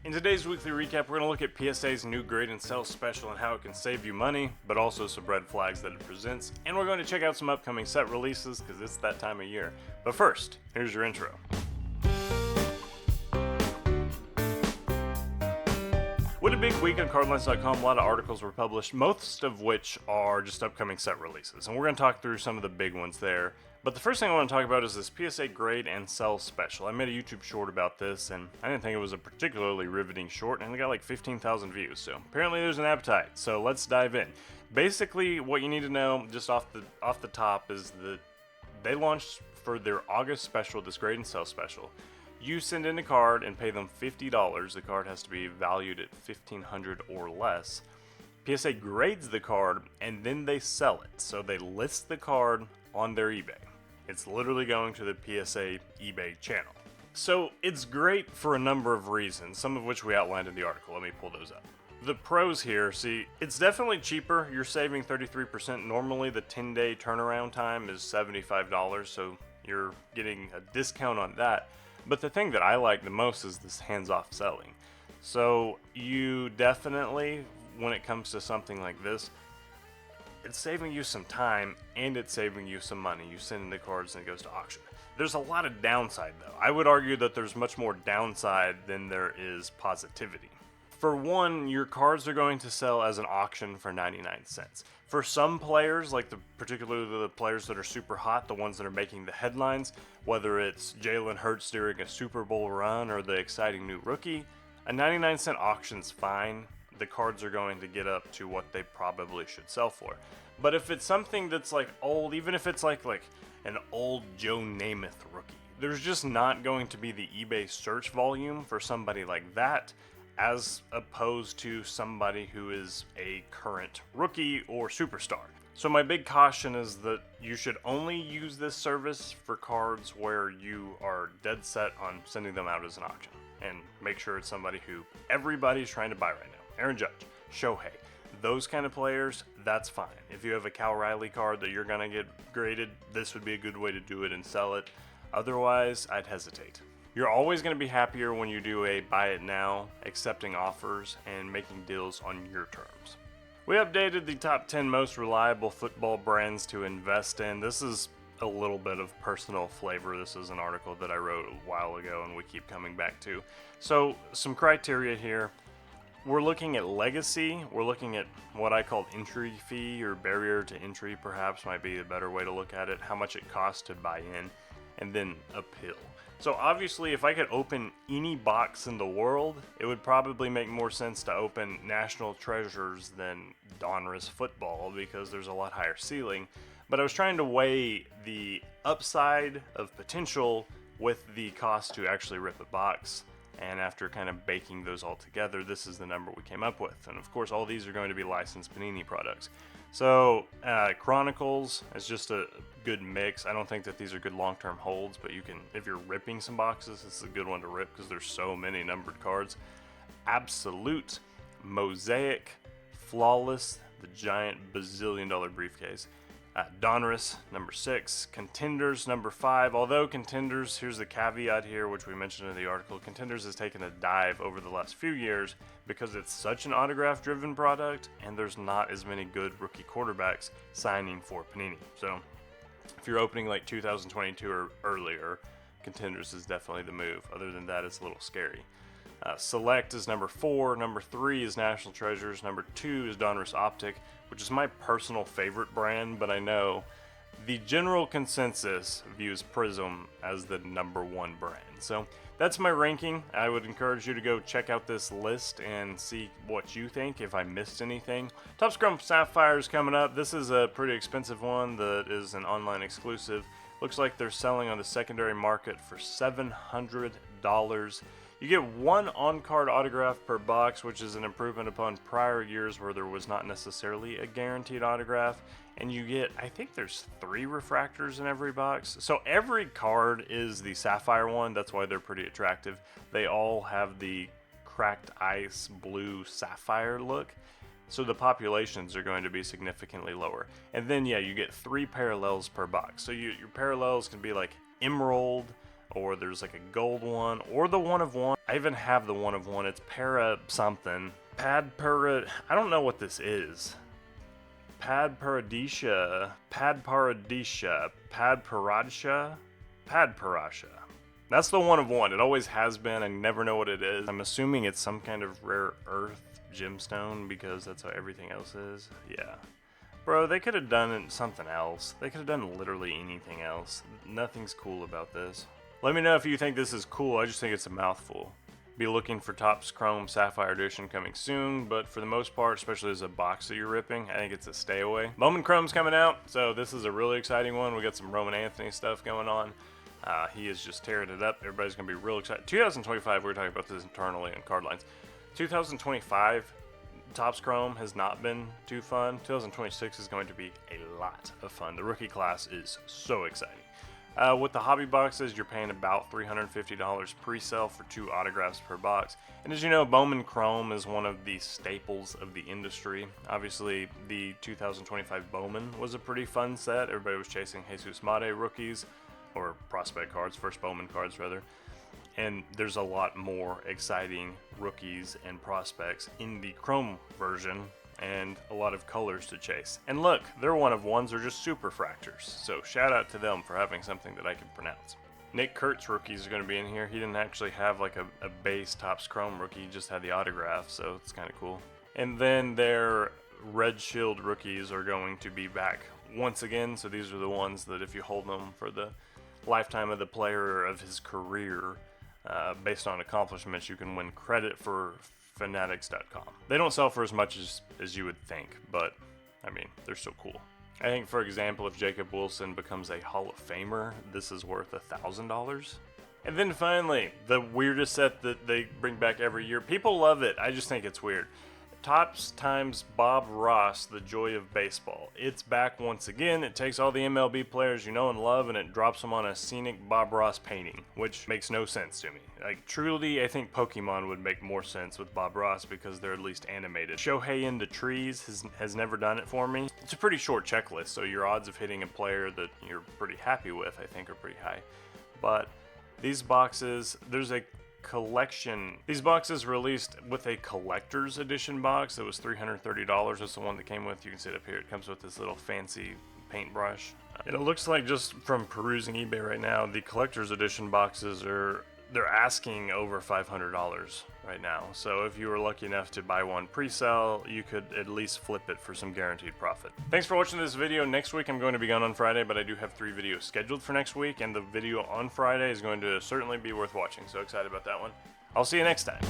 In today's weekly recap, we're going to look at PSA's new grade and sell special and how it can save you money, but also some red flags that it presents. And we're going to check out some upcoming set releases because it's that time of year. But first, here's your intro. With a big week on cardlines.com, a lot of articles were published, most of which are just upcoming set releases. And we're going to talk through some of the big ones there. But the first thing I want to talk about is this PSA grade and sell special. I made a YouTube short about this, and I didn't think it was a particularly riveting short, and it got like 15,000 views. So apparently there's an appetite. So let's dive in. Basically, what you need to know just off the top is that they launched for their August special, this grade and sell special. You send in a card and pay them $50. The card has to be valued at $1,500 or less. PSA grades the card and then they sell it. So they list the card on their eBay. It's literally going to the PSA eBay channel. So it's great for a number of reasons, some of which we outlined in the article. Let me pull those up. The pros here, see, it's definitely cheaper. You're saving 33%. Normally the 10-day turnaround time is $75, so you're getting a discount on that. But the thing that I like the most is this hands-off selling. So you definitely, when it comes to something like this, it's saving you some time and it's saving you some money. You send in the cards and it goes to auction. There's a lot of downside though. I would argue that there's much more downside than there is positivity. For one, your cards are going to sell as an auction for 99 cents. For some players, like particularly the players that are super hot, the ones that are making the headlines, whether it's Jalen Hurts during a Super Bowl run or the exciting new rookie, a 99-cent auction's fine. The cards are going to get up to what they probably should sell for. But if it's something that's like old, even if it's like an old Joe Namath rookie, there's just not going to be the eBay search volume for somebody like that as opposed to somebody who is a current rookie or superstar. So my big caution is that you should only use this service for cards where you are dead set on sending them out as an auction. And make sure it's somebody who everybody's trying to buy right now. Aaron Judge, Shohei, those kind of players, that's fine. If you have a Cal Riley card that you're going to get graded, this would be a good way to do it and sell it. Otherwise, I'd hesitate. You're always going to be happier when you do a buy it now, accepting offers, and making deals on your terms. We updated the top 10 most reliable football brands to invest in. This is a little bit of personal flavor. This is an article that I wrote a while ago and we keep coming back to. So some criteria here. We're looking at legacy. We're looking at what I call entry fee or barrier to entry, perhaps might be a better way to look at it. How much it costs to buy in, and then appeal. So obviously, if I could open any box in the world, it would probably make more sense to open National Treasures than Donruss Football because there's a lot higher ceiling. But I was trying to weigh the upside of potential with the cost to actually rip a box. And after kind of baking those all together, this is the number we came up with. And of course, all these are going to be licensed Panini products. So Chronicles is just a good mix. I don't think that these are good long-term holds, but you can, if you're ripping some boxes, this is a good one to rip because there's so many numbered cards. Absolute, Mosaic, Flawless, the giant bazillion-dollar briefcase. Donruss, number 6. Contenders, number 5. Although Contenders, here's the caveat here, which we mentioned in the article, Contenders has taken a dive over the last few years because it's such an autograph-driven product, and there's not as many good rookie quarterbacks signing for Panini. So if you're opening like 2022 or earlier, Contenders is definitely the move. Other than that, it's a little scary. Select is number 4. Number 3 is National Treasures. Number 2 is Donruss Optic, which is my personal favorite brand, but I know the general consensus views Prism as the number 1 brand. So that's my ranking. I would encourage you to go check out this list and see what you think, if I missed anything. Top Scrum Sapphire is coming up. This is a pretty expensive one that is an online exclusive. Looks like they're selling on the secondary market for $700. You get one on-card autograph per box, which is an improvement upon prior years where there was not necessarily a guaranteed autograph. And you get, I think there's 3 refractors in every box. So every card is the Sapphire one. That's why they're pretty attractive. They all have the cracked ice blue sapphire look. So the populations are going to be significantly lower. And then, yeah, you get 3 parallels per box. So your parallels can be like emerald, or there's like a gold one, or the one of one. I even have the one of one. It's para something. I don't know what this is. Padparadisha. That's the one of one. It always has been. I never know what it is. I'm assuming it's some kind of rare earth gemstone because that's how everything else is. Yeah. Bro, they could have done something else. They could have done literally anything else. Nothing's cool about this. Let me know if you think this is cool. I just think it's a mouthful. Be looking for Topps Chrome Sapphire Edition coming soon, but for the most part, especially as a box that you're ripping, I think it's a stay away. Bowman Chrome's coming out, so this is a really exciting one. We got some Roman Anthony stuff going on. He is just tearing it up. Everybody's going to be real excited. 2025, we were talking about this internally on card lines. 2025, Topps Chrome has not been too fun. 2026 is going to be a lot of fun. The rookie class is so exciting. With the hobby boxes, you're paying about $350 pre-sale for 2 autographs per box. And as you know, Bowman Chrome is one of the staples of the industry. Obviously, the 2025 Bowman was a pretty fun set. Everybody was chasing Jesus Mate rookies, or prospect cards, first Bowman cards rather. And there's a lot more exciting rookies and prospects in the Chrome version, and a lot of colors to chase. And look, their one of ones are just super fractors, so shout out to them for having something that I can pronounce. Nick Kurtz rookies are going to be in here. He didn't actually have like a base Topps Chrome rookie, he just had the autograph, so it's kind of cool. And then their Red Shield rookies are going to be back once again, so these are the ones that if you hold them for the lifetime of the player of his career, based on accomplishments, you can win credit for Fanatics.com. They don't sell for as much as you would think, but I mean, they're so cool. I think, for example, if Jacob Wilson becomes a Hall of Famer, this is worth $1,000. And then finally, the weirdest set that they bring back every year. People love it. I just think it's weird. Topps times Bob Ross, the joy of baseball. It's back once again. It takes all the MLB players you know and love and it drops them on a scenic Bob Ross painting, which makes no sense to me. Like, truly, I think Pokemon would make more sense with Bob Ross because they're at least animated. Shohei into trees has never done it for me. It's a pretty short checklist, so your odds of hitting a player that you're pretty happy with, I think, are pretty high. But these boxes, there's a collection. These boxes released with a collector's edition box that was $330. That's the one that came with, you can see it up here, it comes with this little fancy paintbrush. And it looks like, just from perusing eBay right now, the collector's edition boxes they're asking over $500 right now. So if you were lucky enough to buy one pre-sale, you could at least flip it for some guaranteed profit. Thanks for watching this video. Next week I'm going to be gone on Friday, but I do have 3 videos scheduled for next week, and the video on Friday is going to certainly be worth watching. So excited about that one. I'll see you next time.